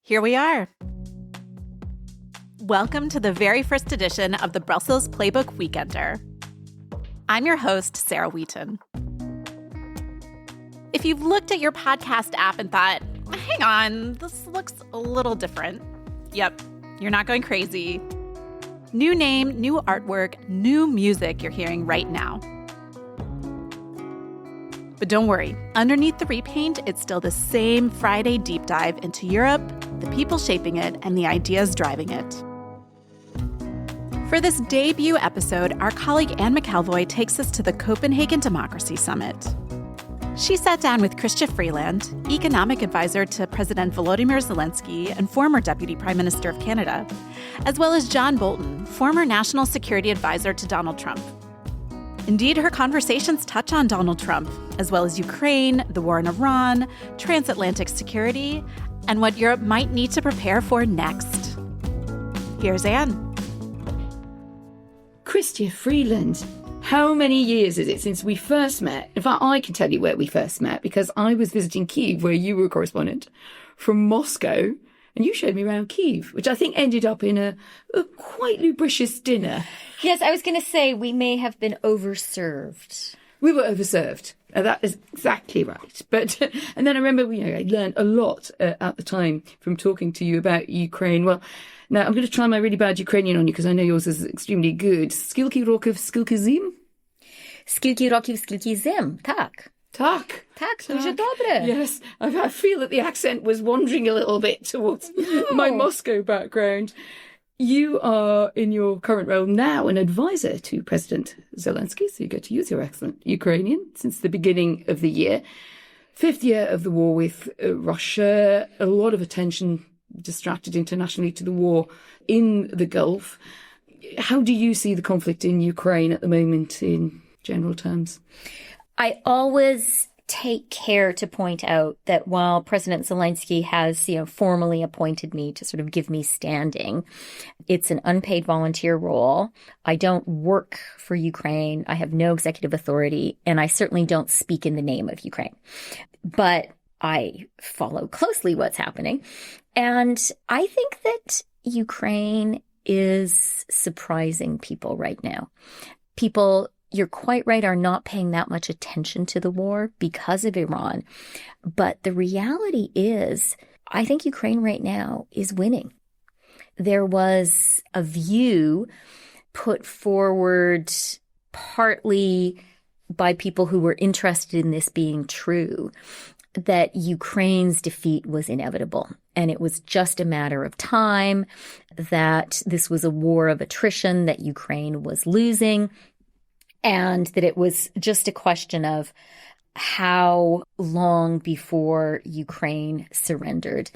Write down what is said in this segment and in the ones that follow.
Here we are. Welcome to the very first edition of the Brussels Playbook Week Ender. I'm your host, Sarah Wheaton. If you've looked at your podcast app and thought, hang on, this looks a little different. Yep, you're not going crazy. New name, new artwork, new music you're hearing right now. But don't worry, underneath the repaint, it's still the same Friday deep dive into Europe, the people shaping it, and the ideas driving it. For this debut episode, our colleague Anne McElvoy takes us to the Copenhagen Democracy Summit. She sat down with Chrystia Freeland, economic advisor to President Volodymyr Zelenskyy and former Deputy Prime Minister of Canada, as well as John Bolton, former national security advisor to Donald Trump. Indeed, her conversations touch on Donald Trump, as well as Ukraine, the war in Iran, transatlantic security, and what Europe might need to prepare for next. Here's Anne. Chrystia Freeland, how many years is it since we first met? In fact, I can tell you where we first met because I was visiting Kyiv, where you were a correspondent, from Moscow, and you showed me around Kyiv, which I think ended up in a quite lubricious dinner. Yes, I was going to say we may have been overserved. We were overserved. That is exactly right. But and then I remember, I learned a lot at the time from talking to you about Ukraine. Well, now I'm going to try my really bad Ukrainian on you because I know yours is extremely good. Skilki rokів, skilki zim? Skilki rokів, skilki zim. Tak. Tak. Tak, дуже добре. Yes, I feel that the accent was wandering a little bit towards my Moscow background. You are, in your current role now, an advisor to President Zelenskyy, so you get to use your excellent Ukrainian since the beginning of the year. 5th year of the war with Russia, a lot of attention distracted internationally to the war in the Gulf. How do you see the conflict in Ukraine at the moment in general terms? I always take care to point out that while President Zelenskyy has, formally appointed me to sort of give me standing, it's an unpaid volunteer role. I don't work for Ukraine. I have no executive authority, and I certainly don't speak in the name of Ukraine. But I follow closely what's happening. And I think that Ukraine is surprising people right now. People, you're quite right, are not paying that much attention to the war because of Iran. But the reality is, I think Ukraine right now is winning. There was a view put forward partly by people who were interested in this being true, that Ukraine's defeat was inevitable. And it was just a matter of time, that this was a war of attrition, that Ukraine was losing, and that it was just a question of how long before Ukraine surrendered,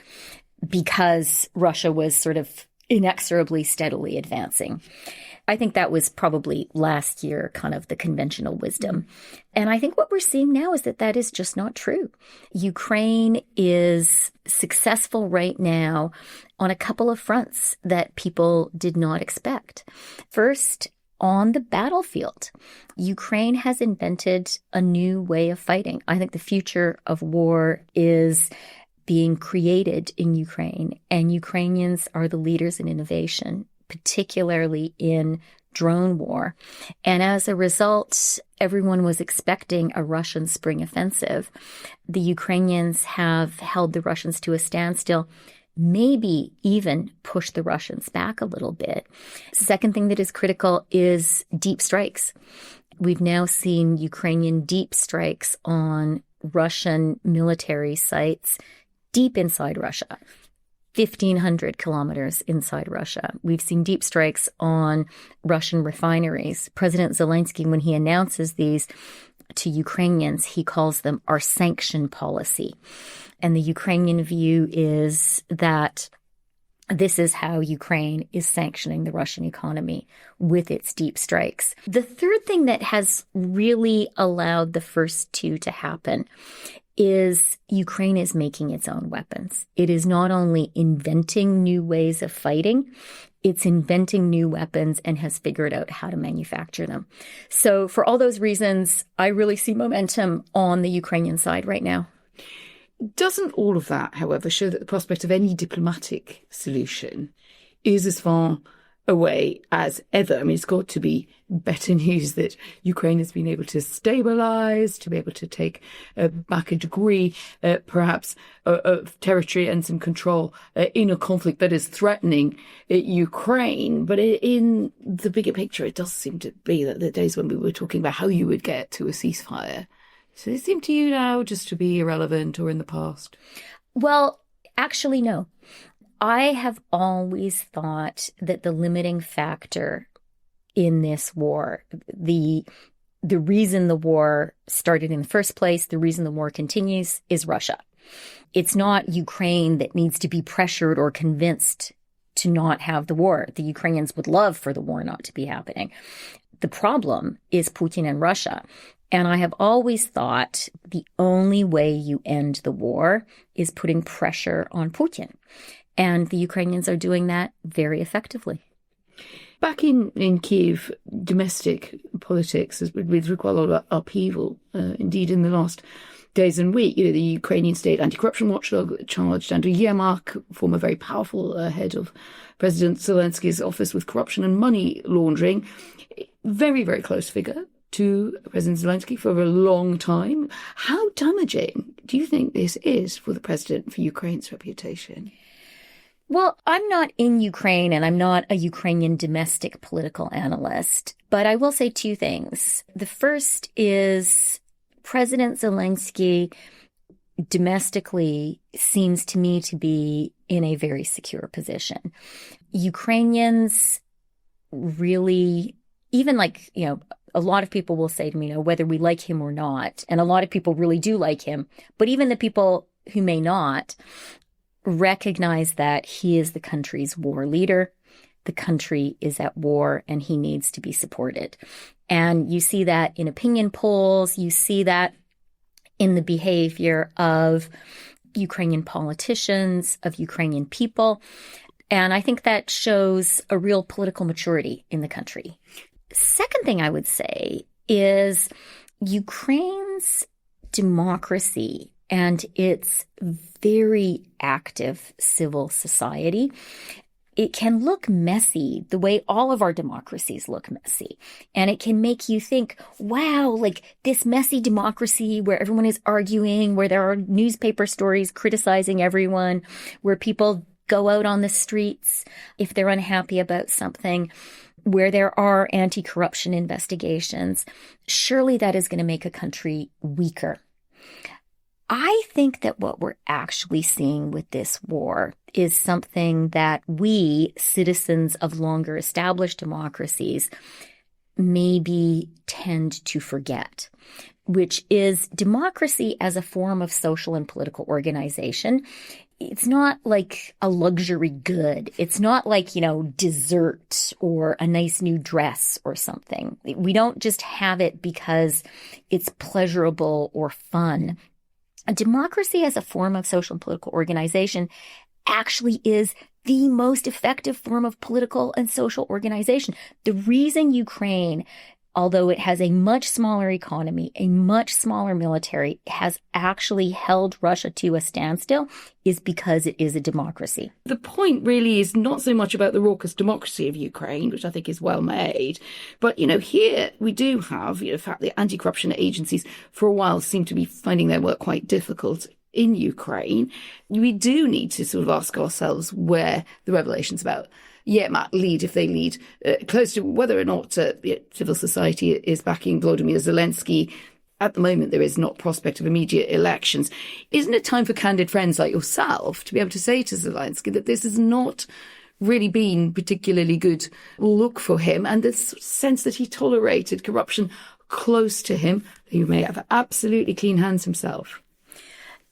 because Russia was sort of inexorably, steadily advancing. I think that was probably last year kind of the conventional wisdom. And I think what we're seeing now is that is just not true. Ukraine is successful right now on a couple of fronts that people did not expect. First, on the battlefield, Ukraine has invented a new way of fighting. I think the future of war is being created in Ukraine, and Ukrainians are the leaders in innovation, particularly in drone war. And as a result, everyone was expecting a Russian spring offensive. The Ukrainians have held the Russians to a standstill, maybe even push the Russians back a little bit. Second thing that is critical is deep strikes. We've now seen Ukrainian deep strikes on Russian military sites deep inside Russia, 1,500 kilometers inside Russia. We've seen deep strikes on Russian refineries. President Zelenskyy, when he announces these to Ukrainians, he calls them our sanction policy. And the Ukrainian view is that this is how Ukraine is sanctioning the Russian economy with its deep strikes. The third thing that has really allowed the first two to happen is Ukraine is making its own weapons. It is not only inventing new ways of fighting, it's inventing new weapons and has figured out how to manufacture them. So for all those reasons, I really see momentum on the Ukrainian side right now. Doesn't all of that, however, show that the prospect of any diplomatic solution is as far away as ever? I mean, it's got to be better news that Ukraine has been able to stabilize, to be able to take back a degree, perhaps, of territory and some control in a conflict that is threatening Ukraine. But in the bigger picture, it does seem to be that the days when we were talking about how you would get to a ceasefire, so they seem to you now just to be irrelevant or in the past. Well, actually, no. I have always thought that the limiting factor in this war, the reason the war started in the first place, the reason the war continues, is Russia. It's not Ukraine that needs to be pressured or convinced to not have the war. The Ukrainians would love for the war not to be happening. The problem is Putin and Russia. And I have always thought the only way you end the war is putting pressure on Putin. And the Ukrainians are doing that very effectively. Back in Kyiv, domestic politics has been through quite a lot of upheaval. Indeed, in the last days and week, the Ukrainian state anti-corruption watchdog charged Andriy Yermak, former very powerful head of President Zelensky's office, with corruption and money laundering. Very, very close figure to President Zelenskyy for a long time. How damaging do you think this is for the president, for Ukraine's reputation? Well, I'm not in Ukraine and I'm not a Ukrainian domestic political analyst, but I will say two things. The first is President Zelenskyy domestically seems to me to be in a very secure position. Ukrainians really, even a lot of people will say to me, whether we like him or not, and a lot of people really do like him, but even the people who may not recognize that he is the country's war leader. The country is at war and he needs to be supported. And you see that in opinion polls. You see that in the behavior of Ukrainian politicians, of Ukrainian people. And I think that shows a real political maturity in the country. Second thing I would say is Ukraine's democracy and its very active civil society, it can look messy the way all of our democracies look messy. And it can make you think, wow, this messy democracy where everyone is arguing, where there are newspaper stories criticizing everyone, where people go out on the streets if they're unhappy about something, where there are anti-corruption investigations. Surely that is going to make a country weaker. I think that what we're actually seeing with this war is something that we, citizens of longer established democracies, maybe tend to forget, which is democracy as a form of social and political organization. It's not like a luxury good. It's not like, dessert or a nice new dress or something. We don't just have it because it's pleasurable or fun. A democracy as a form of social and political organization actually is the most effective form of political and social organization. The reason Ukraine, although it has a much smaller economy, a much smaller military, has actually held Russia to a standstill is because it is a democracy. The point really is not so much about the raucous democracy of Ukraine, which I think is well made, but, here we do have, the fact that anti-corruption agencies for a while seem to be finding their work quite difficult in Ukraine. We do need to sort of ask ourselves where the revelations about Yermak lead, if they lead close to whether or not civil society is backing Volodymyr Zelenskyy. At the moment, there is not prospect of immediate elections. Isn't it time for candid friends like yourself to be able to say to Zelenskyy that this has not really been particularly good look for him, and this sense that he tolerated corruption close to him, who may have absolutely clean hands himself?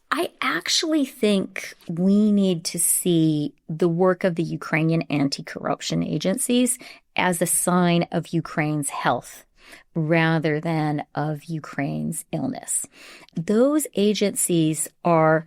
I actually think we need to see the work of the Ukrainian anti-corruption agencies as a sign of Ukraine's health rather than of Ukraine's illness. Those agencies are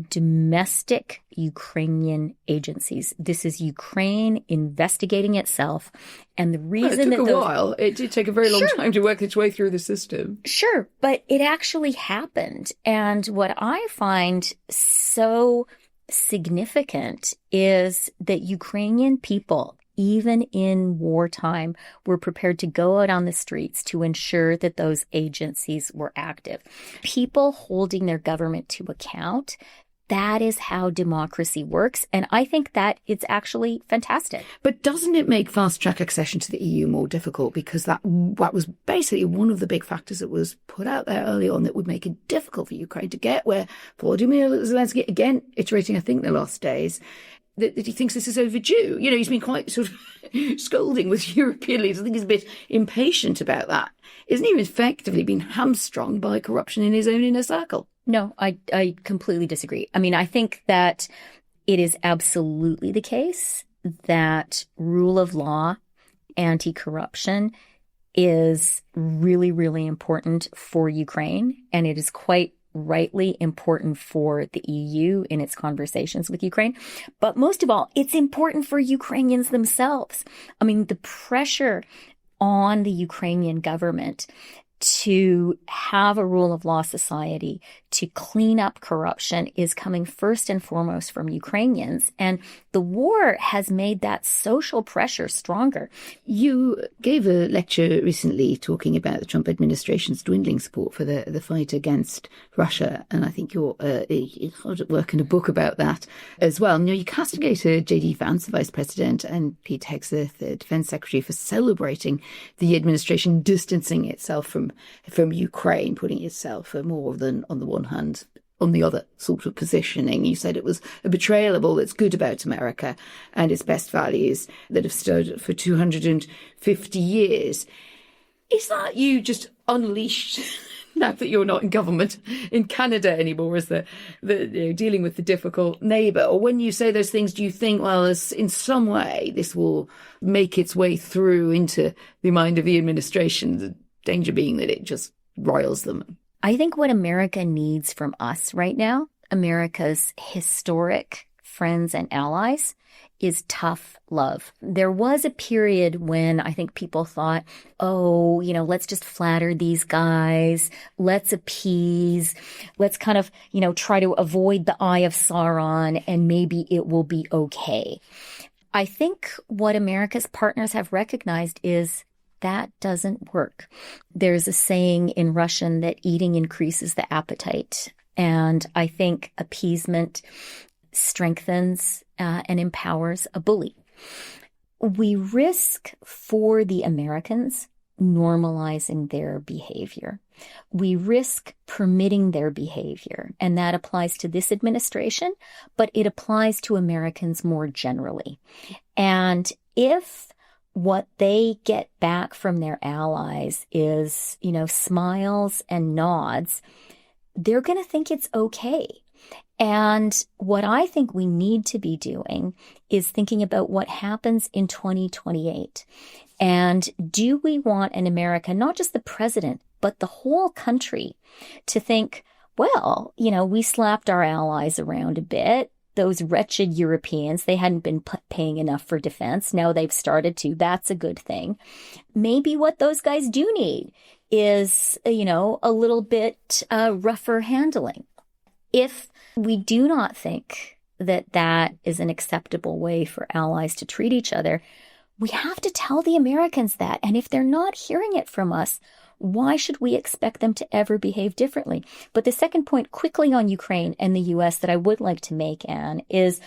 domestic Ukrainian agencies. This is Ukraine investigating itself. And the reason it took a while. It did take a very long time to work its way through the system. Sure, but it actually happened. And what I find so significant is that Ukrainian people, even in wartime, were prepared to go out on the streets to ensure that those agencies were active. People holding their government to account. That is how democracy works. And I think that it's actually fantastic. But doesn't it make fast-track accession to the EU more difficult? Because that was basically one of the big factors that was put out there early on that would make it difficult for Ukraine to get where Volodymyr Zelenskyy, again, iterating, I think, the last days, that he thinks this is overdue. You know, he's been quite sort of scolding with European leaders. I think he's a bit impatient about that. Isn't he effectively been hamstrung by corruption in his own inner circle? No, I completely disagree. I mean, I think that it is absolutely the case that rule of law, anti-corruption is really, really important for Ukraine. And it is quite rightly important for the EU in its conversations with Ukraine. But most of all, it's important for Ukrainians themselves. I mean, the pressure on the Ukrainian government to have a rule of law society, to clean up corruption is coming first and foremost from Ukrainians. And the war has made that social pressure stronger. You gave a lecture recently talking about the Trump administration's dwindling support for the fight against Russia. And I think you're hard at work in a book about that as well. Now, you castigated J.D. Vance, the vice president, and Pete Hegseth, the defense secretary, for celebrating the administration distancing itself from Ukraine, putting itself more than on the one hand, on the other sort of positioning. You said it was a betrayal of all that's good about America and its best values that have stood for 250 years. Is that you just unleashed, now that you're not in government in Canada anymore, as the dealing with the difficult neighbour? Or when you say those things, do you think, well, as in some way this will make its way through into the mind of the administration, the danger being that it just riles them? I think what America needs from us right now, America's historic friends and allies, is tough love. There was a period when I think people thought, oh, let's just flatter these guys. Let's appease. Let's kind of, try to avoid the eye of Sauron and maybe it will be okay. I think what America's partners have recognized is that doesn't work. There's a saying in Russian that eating increases the appetite. And I think appeasement strengthens and empowers a bully. We risk for the Americans normalizing their behavior. We risk permitting their behavior. And that applies to this administration, but it applies to Americans more generally. And if what they get back from their allies is, smiles and nods, they're going to think it's okay. And what I think we need to be doing is thinking about what happens in 2028. And do we want an America, not just the president, but the whole country, to think, well, we slapped our allies around a bit. Those wretched Europeans, they hadn't been paying enough for defense. Now they've started to. That's a good thing. Maybe what those guys do need is, a little bit rougher handling. If we do not think that that is an acceptable way for allies to treat each other, we have to tell the Americans that. And if they're not hearing it from us, why should we expect them to ever behave differently? But the second point quickly on Ukraine and the U.S. that I would like to make, Anne, is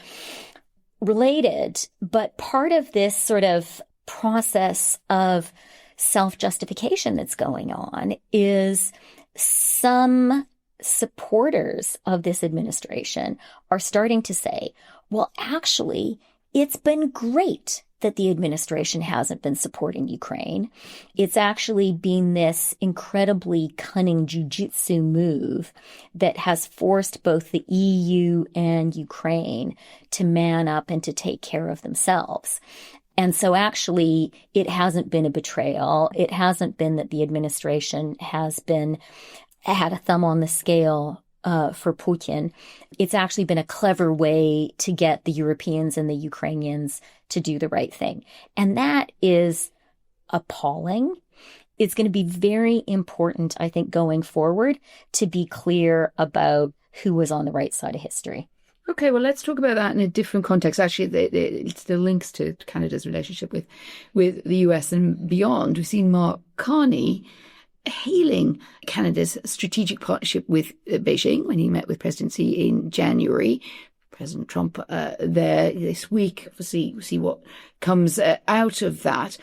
related, but part of this sort of process of self-justification that's going on is some supporters of this administration are starting to say, well, actually, it's been great that the administration hasn't been supporting Ukraine. It's actually been this incredibly cunning jujitsu move that has forced both the EU and Ukraine to man up and to take care of themselves. And so actually, it hasn't been a betrayal. It hasn't been that the administration has had a thumb on the scale for Putin. It's actually been a clever way to get the Europeans and the Ukrainians to do the right thing. And that is appalling. It's going to be very important, I think, going forward to be clear about who was on the right side of history. Okay, well, let's talk about that in a different context. Actually, the links to Canada's relationship with the US and beyond. We've seen Mark Carney hailing Canada's strategic partnership with Beijing when he met with President Xi in January. President Trump there this week. Obviously, we'll see what comes out of that.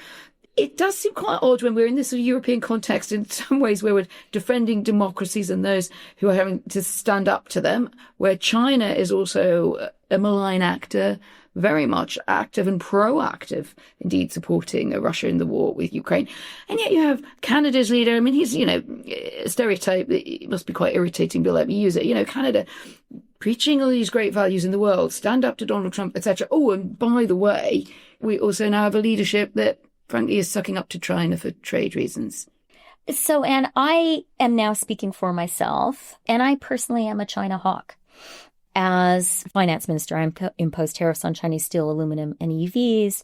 It does seem quite odd when we're in this sort of European context in some ways where we're defending democracies and those who are having to stand up to them, where China is also a malign actor, very much active and proactive, indeed supporting Russia in the war with Ukraine. And yet you have Canada's leader. I mean, he's, a stereotype that it must be quite irritating, but let me use it. Canada preaching all these great values in the world, stand up to Donald Trump, etc. Oh, and by the way, we also now have a leadership that frankly is sucking up to China for trade reasons. So, Anne, I am now speaking for myself, and I personally am a China hawk. As finance minister, I imposed tariffs on Chinese steel, aluminum, and EVs.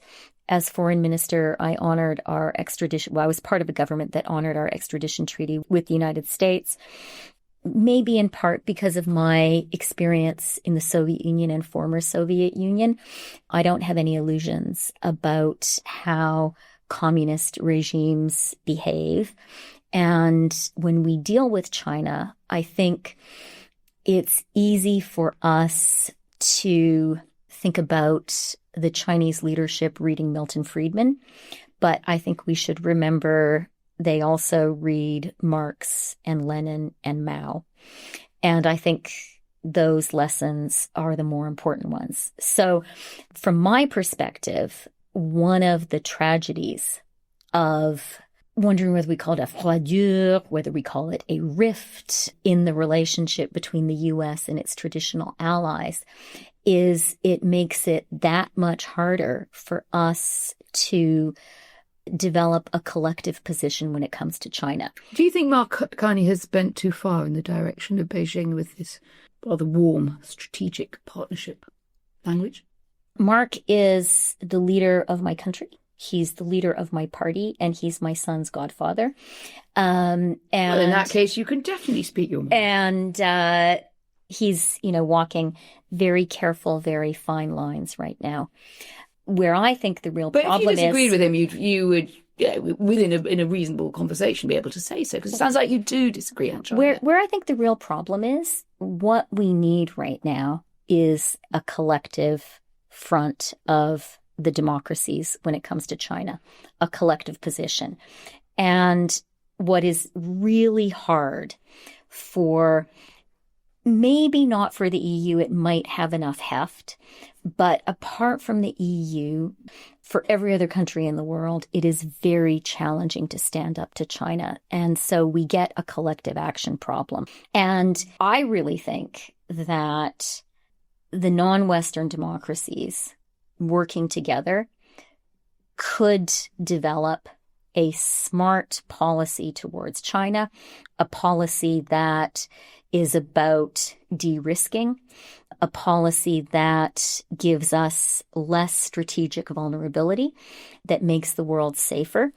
As foreign minister, I honored our extradition. Well, I was part of a government that honored our extradition treaty with the United States, maybe in part because of my experience in the Soviet Union and former Soviet Union. I don't have any illusions about how communist regimes behave. And when we deal with China, I think it's easy for us to think about the Chinese leadership reading Milton Friedman, but I think we should remember they also read Marx and Lenin and Mao. And I think those lessons are the more important ones. So from my perspective, one of the tragedies of wondering whether we call it a froidure, whether we call it a rift in the relationship between the U.S. and its traditional allies, is it makes it that much harder for us to develop a collective position when it comes to China. Do you think Mark Carney has bent too far in the direction of Beijing with this rather warm strategic partnership language? Mark is the leader of my country. He's the leader of my party, and he's my son's godfather. And well, in that case, you can definitely speak your mind. And he's, walking very careful, very fine lines right now. Where I think the real problem is... But if you disagreed with him, you would, in a reasonable conversation, be able to say so. Because it sounds like you do disagree on China. Where I think the real problem is, what we need right now is a collective front of the democracies when it comes to China, a collective position. And what is really hard for, maybe not for the EU, it might have enough heft, but apart from the EU, for every other country in the world, it is very challenging to stand up to China. And so we get a collective action problem. And I really think that the non-Western democracies working together could develop a smart policy towards China, a policy that is about de-risking, a policy that gives us less strategic vulnerability, that makes the world safer.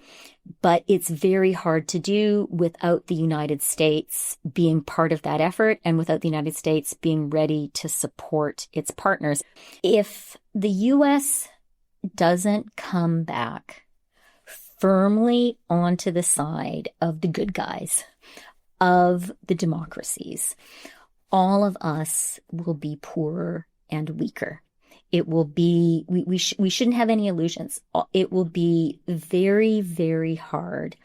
But it's very hard to do without the United States being part of that effort and without the United States being ready to support its partners. If the U.S. doesn't come back firmly onto the side of the good guys, of the democracies, all of us will be poorer and weaker. It will be, we shouldn't have any illusions. It will be very, very hard,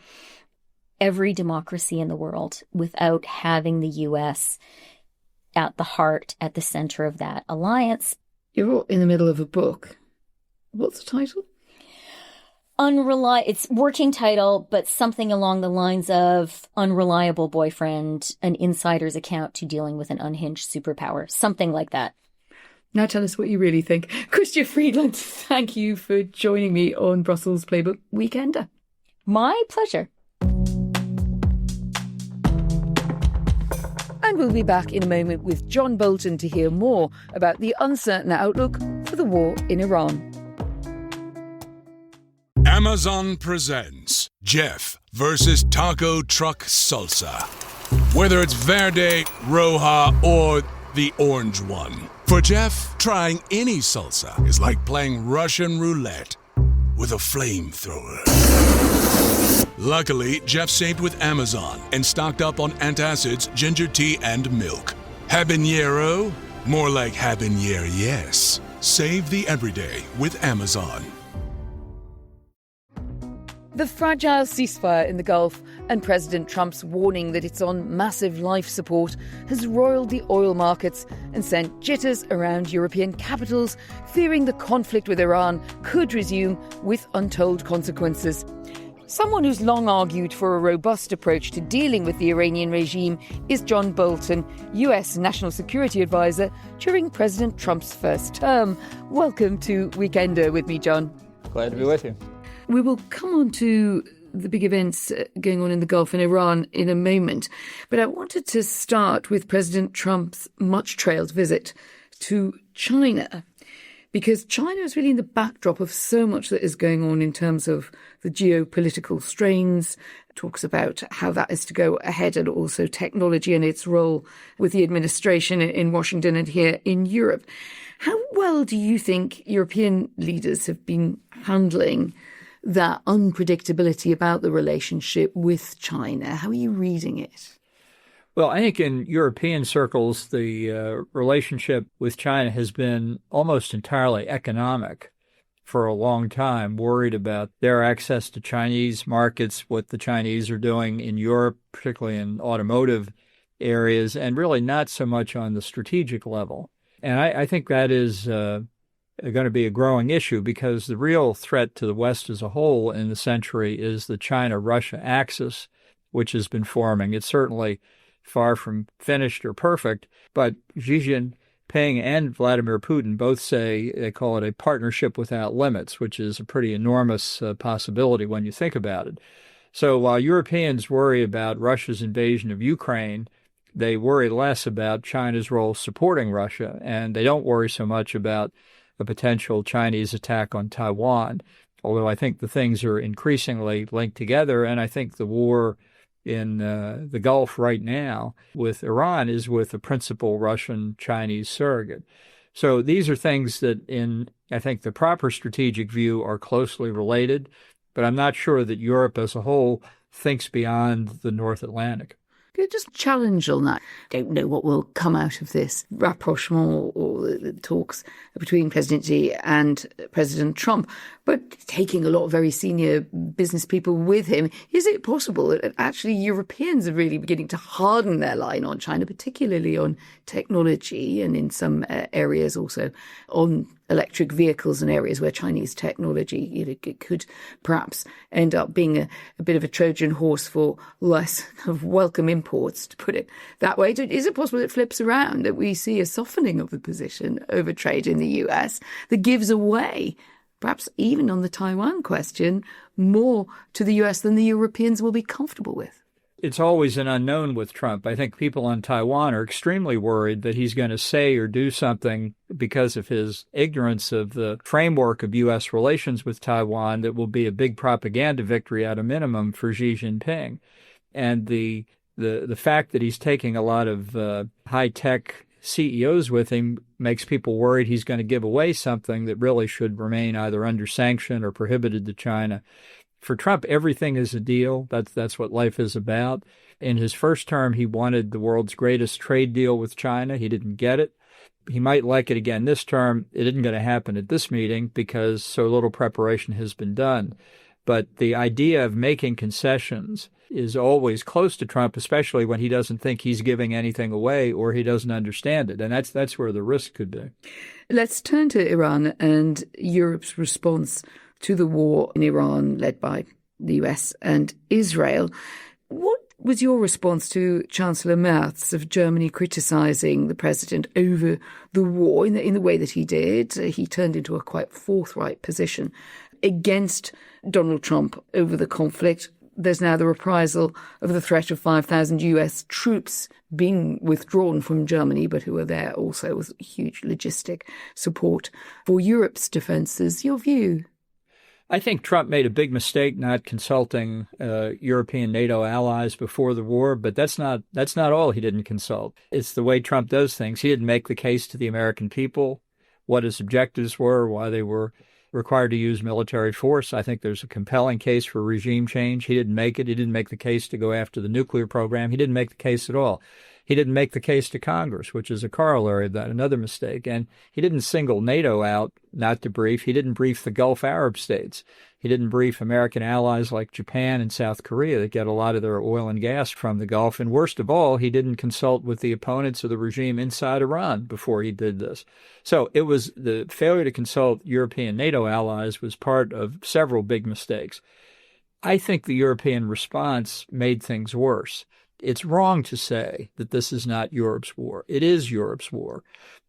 every democracy in the world, without having the U.S. at the heart, at the center of that alliance. You're in the middle of a book. What's the title? It's working title, but something along the lines of Unreliable Boyfriend, an insider's account to dealing with an unhinged superpower, something like that. Now tell us what you really think. Chrystia Freeland, thank you for joining me on Brussels Playbook Week Ender. My pleasure. And And we'll be back in a moment with John Bolton to hear more about the uncertain outlook for the war in Iran. Amazon presents Jeff versus Taco Truck Salsa. Whether it's Verde, Roja, or the orange one. For Jeff, trying any salsa is like playing Russian roulette with a flamethrower. Luckily, Jeff saved with Amazon and stocked up on antacids, ginger tea, and milk. Habanero? More like habanero, yes. Save the everyday with Amazon. The fragile ceasefire in the Gulf and President Trump's warning that it's on massive life support has roiled the oil markets and sent jitters around European capitals, fearing the conflict with Iran could resume with untold consequences. Someone who's long argued for a robust approach to dealing with the Iranian regime is John Bolton, US National Security Advisor during President Trump's first term. Welcome to Week Ender with me, John. Glad to be with you. We will come on to the big events going on in the Gulf and Iran in a moment. But I wanted to start with President Trump's much-trailed visit to China, because China is really in the backdrop of so much that is going on in terms of the geopolitical strains. It talks about how that is to go ahead, and also technology and its role with the administration in Washington and here in Europe. How well do you think European leaders have been handling that unpredictability about the relationship with China? How are you reading it? Well, I think in European circles, the relationship with China has been almost entirely economic for a long time, worried about their access to Chinese markets, what the Chinese are doing in Europe, particularly in automotive areas, and really not so much on the strategic level. And I think that is going to be a growing issue, because the real threat to the West as a whole in the century is the China-Russia axis, which has been forming. It's certainly far from finished or perfect, but Xi Jinping and Vladimir Putin both say they call it a partnership without limits, which is a pretty enormous possibility when you think about it. So while Europeans worry about Russia's invasion of Ukraine, they worry less about China's role supporting Russia, and they don't worry so much about a potential Chinese attack on Taiwan, although I think the things are increasingly linked together, and I think the war in the Gulf right now with Iran is with a principal Russian-Chinese surrogate. So these are things that, in, I think, the proper strategic view are closely related, but I'm not sure that Europe as a whole thinks beyond the North Atlantic. Just challenge on that. Don't know what will come out of this rapprochement or the talks between President Xi and President Trump, but taking a lot of very senior business people with him, is it possible that actually Europeans are really beginning to harden their line on China, particularly on technology and in some areas also on electric vehicles and areas where Chinese technology, it could perhaps end up being a bit of a Trojan horse for less kind of welcome imports, to put it that way? Is it possible it flips around, that we see a softening of the position over trade in the US that gives away, perhaps even on the Taiwan question, more to the US than the Europeans will be comfortable with? It's always an unknown with Trump. I think people on Taiwan are extremely worried that he's going to say or do something because of his ignorance of the framework of U.S. relations with Taiwan that will be a big propaganda victory at a minimum for Xi Jinping. And the fact that he's taking a lot of high-tech CEOs with him makes people worried he's going to give away something that really should remain either under sanction or prohibited to China. For Trump, everything is a deal. That's what life is about. In his first term, he wanted the world's greatest trade deal with China. He didn't get it. He might like it again this term. It isn't going to happen at this meeting because so little preparation has been done. But the idea of making concessions is always close to Trump, especially when he doesn't think he's giving anything away or he doesn't understand it. And that's where the risk could be. Let's turn to Iran and Europe's response to the war in Iran led by the US and Israel. What was your response to Chancellor Merz of Germany criticising the president over the war in the way that he did? He turned into a quite forthright position against Donald Trump over the conflict, there's now the reprisal of the threat of 5,000 US troops being withdrawn from Germany, but who are there also with huge logistic support for Europe's defences. Your view? I think Trump made a big mistake not consulting European NATO allies before the war, but that's not all he didn't consult. It's the way Trump does things. He didn't make the case to the American people what his objectives were, why they were required to use military force. I think there's a compelling case for regime change. He didn't make it. He didn't make the case to go after the nuclear program. He didn't make the case at all. He didn't make the case to Congress, which is a corollary of that, another mistake. And he didn't single NATO out not to brief. He didn't brief the Gulf Arab states. He didn't brief American allies like Japan and South Korea that get a lot of their oil and gas from the Gulf. And worst of all, he didn't consult with the opponents of the regime inside Iran before he did this. So it was the failure to consult European NATO allies was part of several big mistakes. I think the European response made things worse. It's wrong to say that this is not Europe's war. It is Europe's war.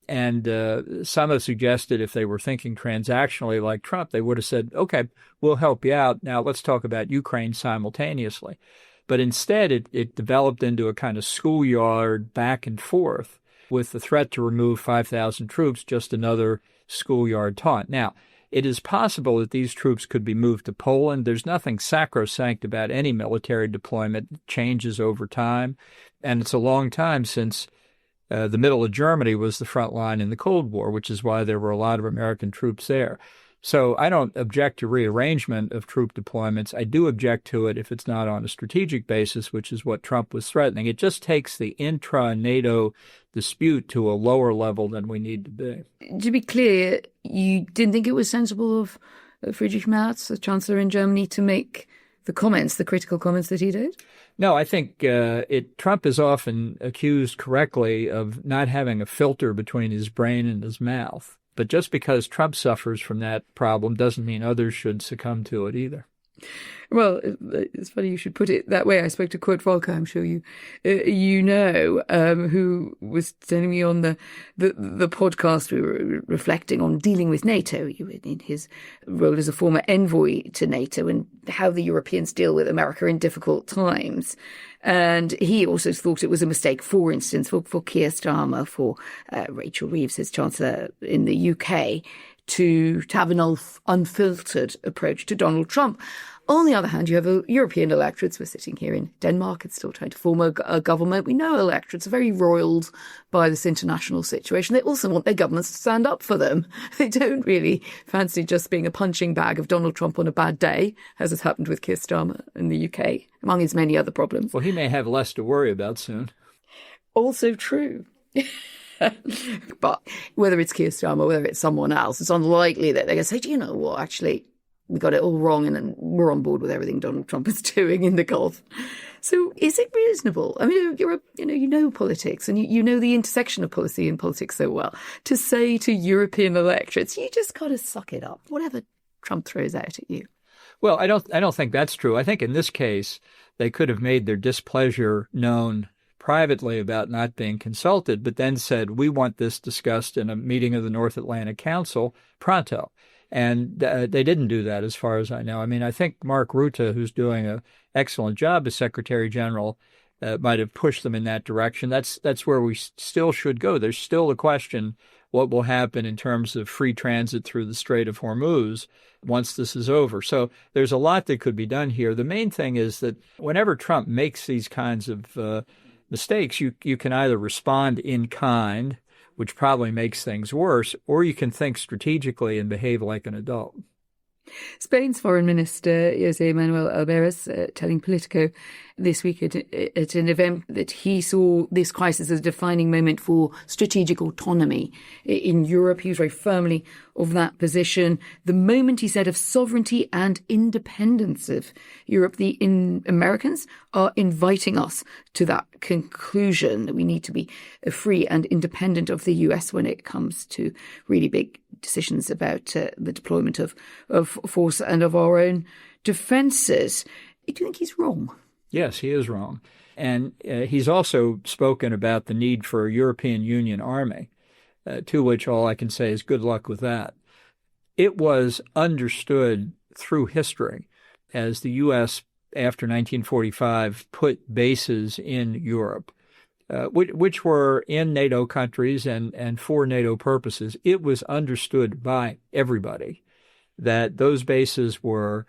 And some have suggested if they were thinking transactionally like Trump, they would have said, okay, we'll help you out. Now let's talk about Ukraine simultaneously. But instead, it developed into a kind of schoolyard back and forth with the threat to remove 5,000 troops, just another schoolyard taunt. Now, it is possible that these troops could be moved to Poland. There's nothing sacrosanct about any military deployment. It changes over time. And it's a long time since the middle of Germany was the front line in the Cold War, which is why there were a lot of American troops there. So I don't object to rearrangement of troop deployments. I do object to it if it's not on a strategic basis, which is what Trump was threatening. It just takes the intra-NATO dispute to a lower level than we need to be. To be clear, you didn't think it was sensible of Friedrich Merz, the Chancellor in Germany, to make the critical comments that he did? No, I think Trump is often accused correctly of not having a filter between his brain and his mouth. But just because Trump suffers from that problem doesn't mean others should succumb to it either. Well, it's funny you should put it that way. I spoke to Kurt Volker, I'm sure you know, who was telling me on the podcast we were reflecting on dealing with NATO in his role as a former envoy to NATO and how the Europeans deal with America in difficult times. And he also thought it was a mistake, for instance, for Keir Starmer, for Rachel Reeves, his Chancellor in the UK, to have an unfiltered approach to Donald Trump. On the other hand, you have European electorates. We're sitting here in Denmark. It's still trying to form a government. We know electorates are very roiled by this international situation. They also want their governments to stand up for them. They don't really fancy just being a punching bag of Donald Trump on a bad day, as has happened with Keir Starmer in the UK, among his many other problems. Well, he may have less to worry about soon. Also true. But whether it's Keir Starmer, whether it's someone else, it's unlikely that they're going to say, do you know what, actually, we got it all wrong and we're on board with everything Donald Trump is doing in the Gulf. So is it reasonable? I mean, you know politics and you know the intersection of policy and politics so well, to say to European electorates, you just got to suck it up, whatever Trump throws out at you. Well, I don't think that's true. I think in this case, they could have made their displeasure known privately about not being consulted, but then said, we want this discussed in a meeting of the North Atlantic Council pronto. And they didn't do that as far as I know. I mean, I think Mark Rutte, who's doing an excellent job as Secretary General, might have pushed them in that direction. That's where we still should go. There's still a question what will happen in terms of free transit through the Strait of Hormuz once this is over. So there's a lot that could be done here. The main thing is that whenever Trump makes these kinds of mistakes, you can either respond in kind, which probably makes things worse, or you can think strategically and behave like an adult. Spain's Foreign Minister, José Manuel Albares, telling Politico this week at an event that he saw this crisis as a defining moment for strategic autonomy in Europe. He was very firmly of that position. The moment, he said, of sovereignty and independence of Europe. The Americans are inviting us to that conclusion that we need to be free and independent of the US when it comes to really big decisions about the deployment of force and of our own defences. Do you think he's wrong? Yes, he is wrong. And he's also spoken about the need for a European Union army, to which all I can say is good luck with that. It was understood through history as the U.S. after 1945 put bases in Europe, which were in NATO countries and for NATO purposes, it was understood by everybody that those bases were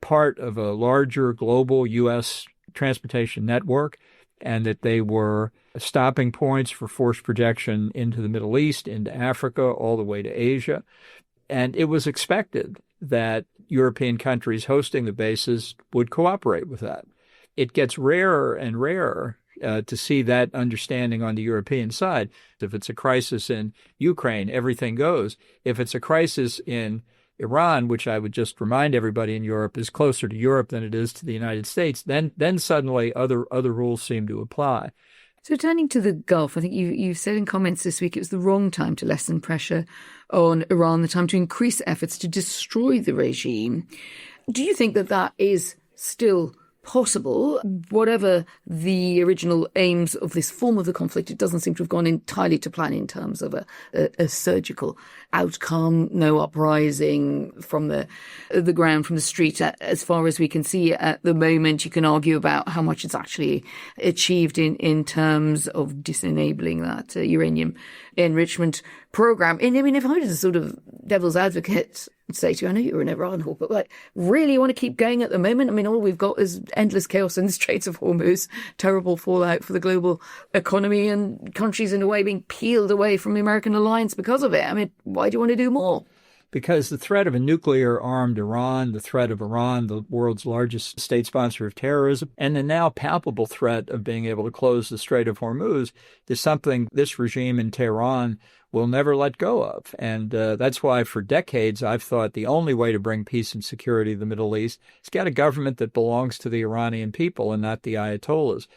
part of a larger global U.S. transportation network and that they were stopping points for force projection into the Middle East, into Africa, all the way to Asia. And it was expected that European countries hosting the bases would cooperate with that. It gets rarer and rarer to see that understanding on the European side. If it's a crisis in Ukraine, everything goes. If it's a crisis in Iran, which I would just remind everybody in Europe is closer to Europe than it is to the United States, then suddenly other rules seem to apply. So turning to the Gulf, I think you said in comments this week it was the wrong time to lessen pressure on Iran, the time to increase efforts to destroy the regime. Do you think that is still possible? Whatever the original aims of this form of the conflict, it doesn't seem to have gone entirely to plan in terms of a surgical outcome, no uprising from the ground, from the street. As far as we can see at the moment, you can argue about how much it's actually achieved in terms of disenabling that uranium enrichment program. And I mean, if I was a sort of devil's advocate, say to you, I know you were in Iran, but like, really want to keep going at the moment? I mean, all we've got is endless chaos in the Straits of Hormuz, terrible fallout for the global economy, and countries in a way being peeled away from the American alliance because of it. I mean, why do you want to do more? Because the threat of a nuclear-armed Iran, the threat of Iran, the world's largest state sponsor of terrorism, and the now palpable threat of being able to close the Strait of Hormuz is something this regime in Tehran will never let go of. And that's why for decades I've thought the only way to bring peace and security to the Middle East is get a government that belongs to the Iranian people and not the Ayatollahs.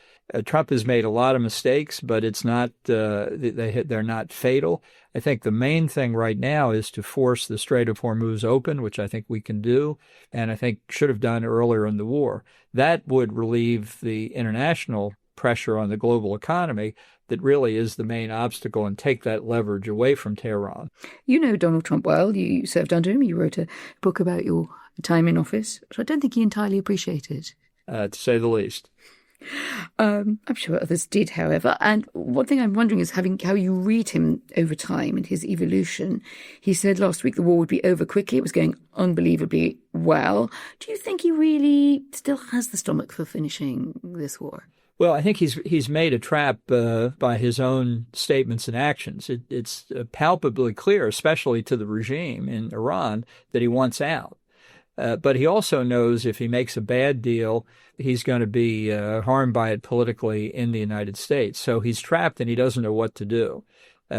Trump has made a lot of mistakes, but it's not they're not fatal. I think the main thing right now is to force the Strait of Hormuz open, which I think we can do, and I think should have done earlier in the war. That would relieve the international pressure on the global economy that really is the main obstacle and take that leverage away from Tehran. You know Donald Trump well. You served under him. You wrote a book about your time in office, which I don't think he entirely appreciated. To say the least. I'm sure others did, however. And one thing I'm wondering is how you read him over time and his evolution. He said last week the war would be over quickly. It was going unbelievably well. Do you think he really still has the stomach for finishing this war? Well, I think he's made a trap by his own statements and actions. It's palpably clear, especially to the regime in Iran, that he wants out. But he also knows if he makes a bad deal, he's going to be harmed by it politically in the United States. So he's trapped and he doesn't know what to do.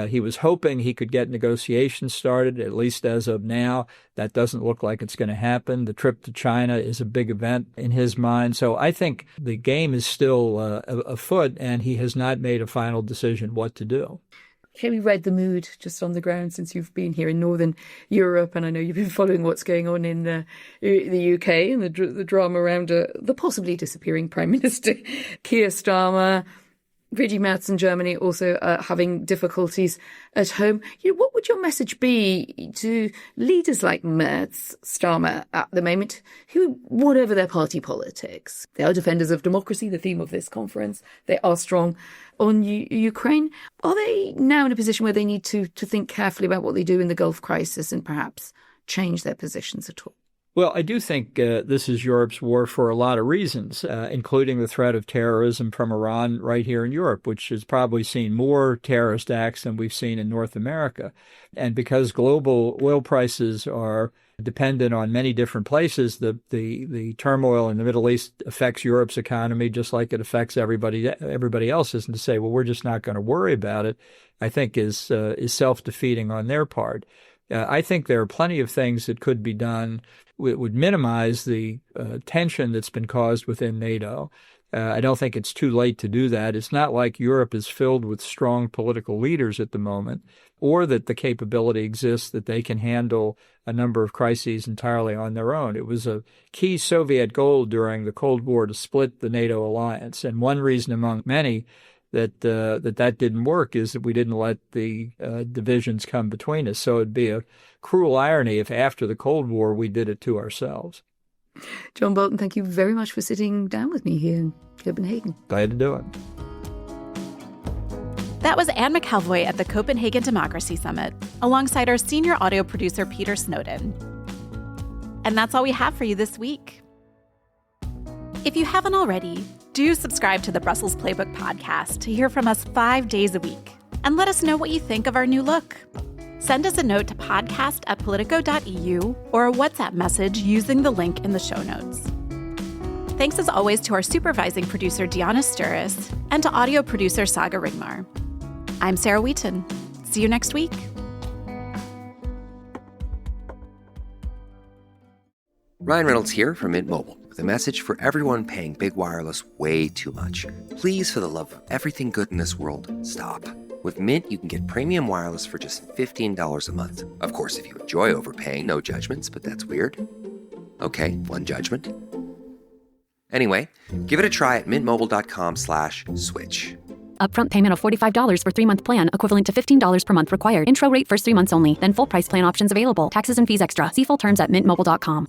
He was hoping he could get negotiations started, at least as of now. That doesn't look like it's going to happen. The trip to China is a big event in his mind. So I think the game is still afoot, and he has not made a final decision what to do. Have you read the mood just on the ground since you've been here in Northern Europe? And I know you've been following what's going on in the UK and the drama around the possibly disappearing Prime Minister Keir Starmer. Friedrich Merz in Germany also having difficulties at home. What would your message be to leaders like Merz, Starmer at the moment, who, whatever their party politics, they are defenders of democracy, the theme of this conference. They are strong on Ukraine. Are they now in a position where they need to think carefully about what they do in the Gulf crisis and perhaps change their positions at all? Well, I do think this is Europe's war for a lot of reasons, including the threat of terrorism from Iran right here in Europe, which has probably seen more terrorist acts than we've seen in North America. And because global oil prices are dependent on many different places, the turmoil in the Middle East affects Europe's economy just like it affects everybody else's. And to say, well, we're just not going to worry about it, I think is self-defeating on their part. I think there are plenty of things that could be done. It would minimize the tension that's been caused within NATO. I don't think it's too late to do that. It's not like Europe is filled with strong political leaders at the moment, or that the capability exists that they can handle a number of crises entirely on their own. It was a key Soviet goal during the Cold War to split the NATO alliance. And one reason among many that didn't work is that we didn't let the divisions come between us. So it'd be a cruel irony if after the Cold War we did it to ourselves. John Bolton, thank you very much for sitting down with me here in Copenhagen. Glad to do it. That was Anne McElvoy at the Copenhagen Democracy Summit, alongside our senior audio producer, Peter Snowden. And that's all we have for you this week. If you haven't already, do subscribe to the Brussels Playbook podcast to hear from us 5 days a week. And let us know what you think of our new look. Send us a note to podcast@politico.eu or a WhatsApp message using the link in the show notes. Thanks as always to our supervising producer, Deanna Sturris, and to audio producer, Saga Rigmar. I'm Sarah Wheaton. See you next week. Ryan Reynolds here from Mint Mobile with a message for everyone paying big wireless way too much. Please, for the love of everything good in this world, stop. With Mint, you can get premium wireless for just $15 a month. Of course, if you enjoy overpaying, no judgments, but that's weird. Okay, one judgment. Anyway, give it a try at mintmobile.com/switch. Upfront payment of $45 for 3-month plan, equivalent to $15 per month required. Intro rate first 3 months only, then full price plan options available. Taxes and fees extra. See full terms at mintmobile.com.